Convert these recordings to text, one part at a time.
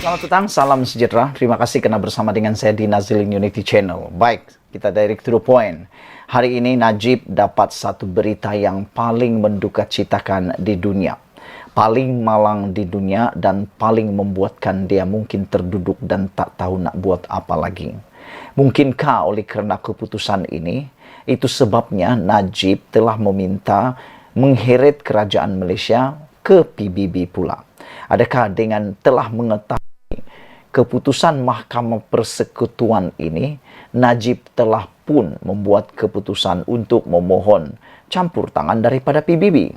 Selamat petang, salam sejahtera. Terima kasih karena bersama dengan saya di Nazilin Unity Channel. Baik, kita direct to the point. Hari ini Najib dapat satu berita yang paling mendukacitakan di dunia. Paling malang di dunia dan paling membuatkan dia mungkin terduduk dan tak tahu nak buat apa lagi. Mungkinkah oleh kerana keputusan ini, itu sebabnya Najib telah meminta mengheret kerajaan Malaysia ke PBB pula. Adakah dengan telah mengetahui keputusan Mahkamah Persekutuan ini, Najib telah pun membuat keputusan untuk memohon campur tangan daripada PBB.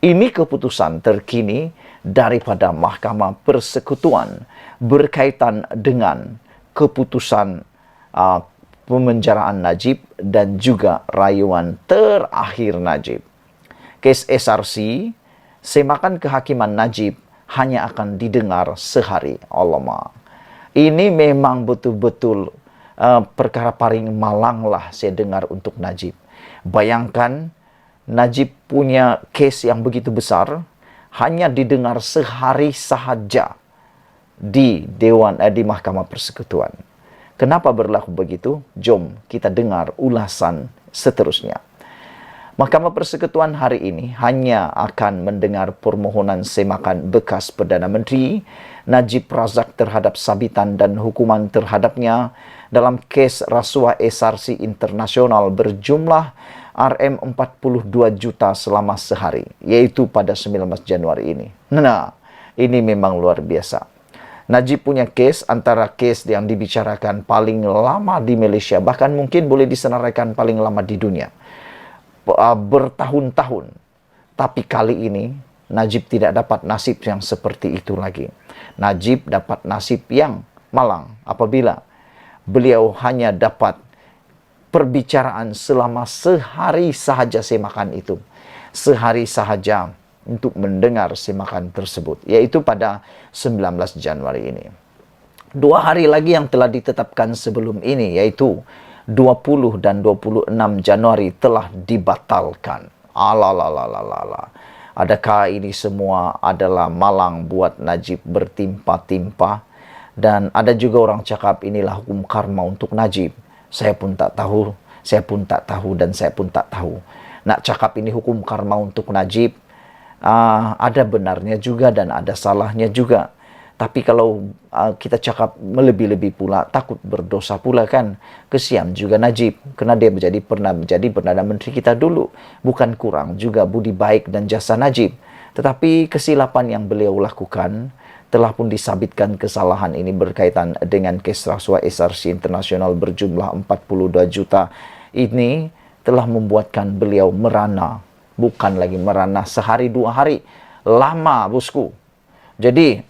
Ini keputusan terkini daripada Mahkamah Persekutuan berkaitan dengan keputusan pemenjaraan Najib dan juga rayuan terakhir Najib. Kes SRC, semakan kehakiman Najib hanya akan didengar sehari. Alamak. Ini memang betul-betul perkara paling malang lah saya dengar untuk Najib. Bayangkan Najib punya kes yang begitu besar hanya didengar sehari sahaja di di Mahkamah Persekutuan. Kenapa berlaku begitu? Jom kita dengar ulasan seterusnya. Mahkamah Persekutuan hari ini hanya akan mendengar permohonan semakan bekas Perdana Menteri Najib Razak terhadap sabitan dan hukuman terhadapnya dalam kes rasuah SRC internasional berjumlah RM42 juta selama sehari, yaitu pada 19 Januari ini. Nah, ini memang luar biasa. Najib punya kes antara kes yang dibicarakan paling lama di Malaysia, bahkan mungkin boleh disenaraikan paling lama di dunia. Bertahun-tahun. Tapi kali ini Najib tidak dapat nasib yang seperti itu lagi. Najib dapat nasib yang malang apabila beliau hanya dapat perbicaraan selama sehari sahaja semakan itu. Sehari sahaja untuk mendengar semakan tersebut, yaitu pada 19 Januari ini. 2 hari lagi yang telah ditetapkan sebelum ini, yaitu 20 dan 26 Januari telah dibatalkan. Alalalala. Adakah ini semua adalah malang buat Najib bertimpa-timpa? Dan ada juga orang cakap inilah hukum karma untuk Najib. Saya pun tak tahu dan saya pun tak tahu. Nak cakap ini hukum karma untuk Najib, ada benarnya juga dan ada salahnya juga. Tapi kalau kita cakap melebih-lebih pula, takut berdosa pula kan. Kesian juga Najib, kerana dia pernah menjadi Perdana Menteri kita dulu. Bukan kurang juga budi baik dan jasa Najib. Tetapi kesilapan yang beliau lakukan telah pun disabitkan kesalahan ini berkaitan dengan kes rasuah SRC internasional berjumlah 42 juta. Ini telah membuatkan beliau merana. Bukan lagi merana sehari 2 hari. Lama, bosku. Jadi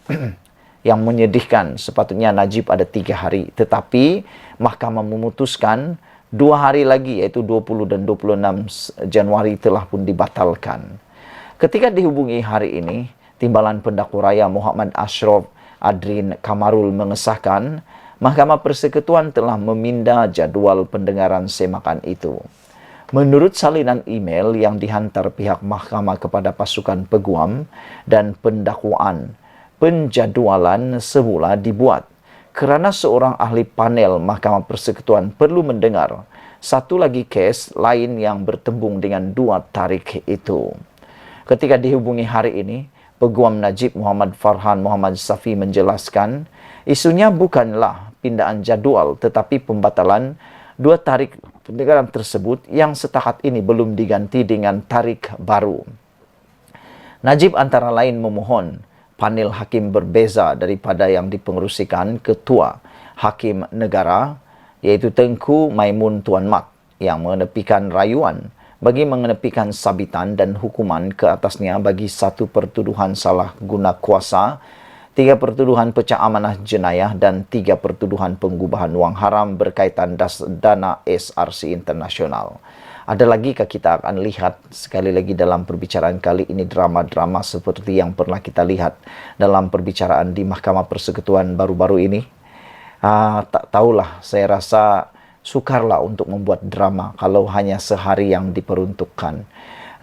yang menyedihkan, sepatutnya Najib ada 3 hari. Tetapi mahkamah memutuskan 2 hari lagi, yaitu 20 dan 26 Januari telah pun dibatalkan. Ketika dihubungi hari ini, Timbalan Pendakwa Raya Muhammad Ashraf Adrin Kamarul mengesahkan Mahkamah Persekutuan telah meminda jadual pendengaran semakan itu. Menurut salinan email yang dihantar pihak mahkamah kepada pasukan peguam dan pendakwaan, penjadualan semula dibuat kerana seorang ahli panel Mahkamah Persekutuan perlu mendengar satu lagi kes lain yang bertembung dengan 2 tarikh itu. Ketika dihubungi hari ini, Peguam Najib Muhammad Farhan Muhammad Safi menjelaskan isunya bukanlah pindaan jadual tetapi pembatalan 2 tarikh pendengaran tersebut yang setakat ini belum diganti dengan tarikh baru. Najib antara lain memohon panel hakim berbeza daripada yang dipengerusikan Ketua Hakim Negara, yaitu Tengku Maimun Tuan Mat, yang menepikan rayuan bagi mengenepikan sabitan dan hukuman ke atasnya bagi 1 pertuduhan salah guna kuasa, 3 pertuduhan pecah amanah jenayah dan 3 pertuduhan penggubahan wang haram berkaitan dana SRC internasional. Ada lagi kita akan lihat sekali lagi dalam perbicaraan kali ini drama-drama seperti yang pernah kita lihat dalam perbicaraan di Mahkamah Persekutuan baru-baru ini. Tak tahulah, saya rasa sukarlah untuk membuat drama kalau hanya sehari yang diperuntukkan.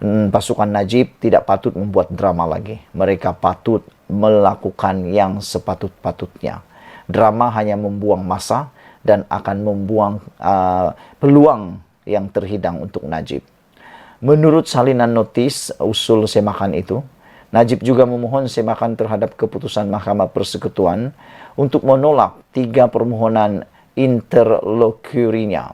Pasukan Najib tidak patut membuat drama lagi. Mereka patut melakukan yang sepatut-patutnya. Drama hanya membuang masa dan akan membuang peluang yang terhidang untuk Najib. Menurut salinan notis usul semakan itu, Najib juga memohon semakan terhadap keputusan Mahkamah Persekutuan untuk menolak 3 permohonan interlokurinya.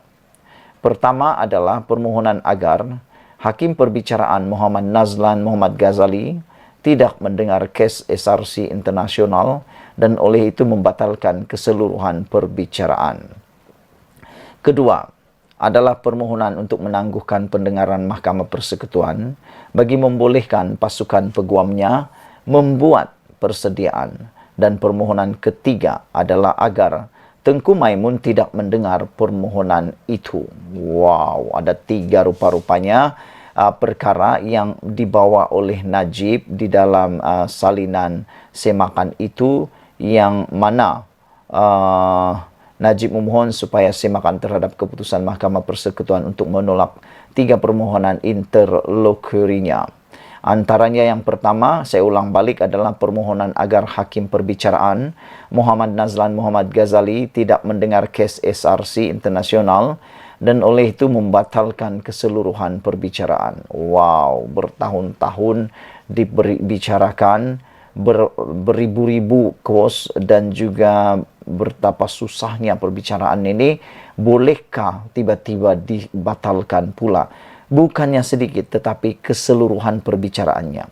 Pertama adalah permohonan agar Hakim Perbicaraan Muhammad Nazlan Muhammad Ghazali tidak mendengar kes SRC internasional dan oleh itu membatalkan keseluruhan perbicaraan. Kedua adalah permohonan untuk menangguhkan pendengaran Mahkamah Persekutuan bagi membolehkan pasukan peguamnya membuat persediaan. Dan permohonan ketiga adalah agar Tengku Maimun tidak mendengar permohonan itu. Wow, ada 3 rupa-rupanya perkara yang dibawa oleh Najib di dalam salinan semakan itu, yang mana Najib memohon supaya semakan terhadap keputusan Mahkamah Persekutuan untuk menolak 3 permohonan interlokurinya. Antaranya yang pertama, saya ulang balik, adalah permohonan agar Hakim Perbicaraan Muhammad Nazlan Muhammad Ghazali tidak mendengar kes SRC internasional dan oleh itu membatalkan keseluruhan perbicaraan. Wow, bertahun-tahun dibicarakan, beribu-ribu kos dan juga betapa susahnya perbicaraan ini. Bolehkah tiba-tiba dibatalkan pula? Bukannya sedikit, tetapi keseluruhan perbicaraannya.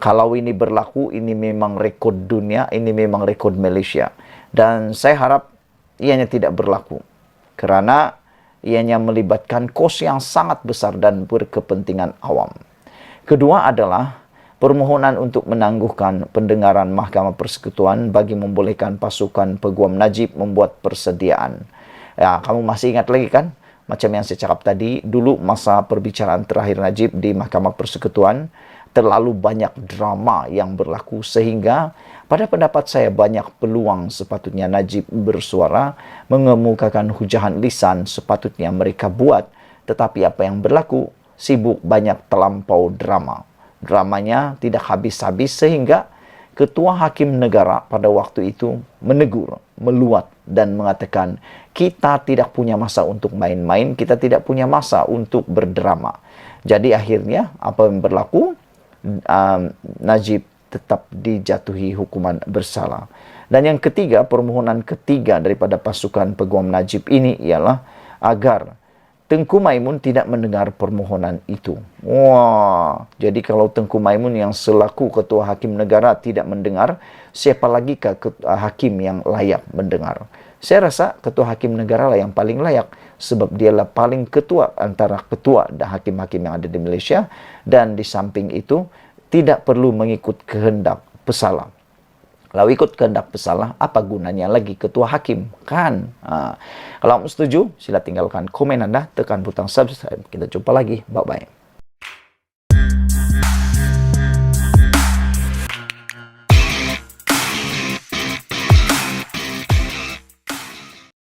Kalau ini berlaku, ini memang rekod dunia, ini memang rekod Malaysia. Dan saya harap ianya tidak berlaku. Kerana ianya melibatkan kos yang sangat besar dan berkepentingan awam. Kedua adalah permohonan untuk menangguhkan pendengaran Mahkamah Persekutuan bagi membolehkan pasukan peguam Najib membuat persediaan. Ya, kamu masih ingat lagi kan? Macam yang saya cakap tadi, dulu masa perbicaraan terakhir Najib di Mahkamah Persekutuan, terlalu banyak drama yang berlaku sehingga pada pendapat saya banyak peluang sepatutnya Najib bersuara, mengemukakan hujahan lisan sepatutnya mereka buat. Tetapi apa yang berlaku? Sibuk banyak terlampau drama. Dramanya tidak habis-habis sehingga Ketua Hakim Negara pada waktu itu menegur, meluat dan mengatakan, kita tidak punya masa untuk main-main, kita tidak punya masa untuk berdrama. Jadi akhirnya apa yang berlaku? Najib tetap dijatuhi hukuman bersalah. Dan yang ketiga, permohonan ketiga daripada pasukan peguam Najib ini ialah agar Tengku Maimun tidak mendengar permohonan itu. Wah, jadi kalau Tengku Maimun yang selaku Ketua Hakim Negara tidak mendengar, siapa lagi hakim yang layak mendengar? Saya rasa Ketua Hakim Negara lah yang paling layak, sebab dialah paling ketua antara ketua dan hakim-hakim yang ada di Malaysia, dan di samping itu tidak perlu mengikut kehendak pesalah. Kalau ikut kehendak pesalah, apa gunanya lagi ketua hakim? Kan? Kalau kamu setuju, sila tinggalkan komen Anda, tekan butang subscribe. Kita jumpa lagi. Bye-bye.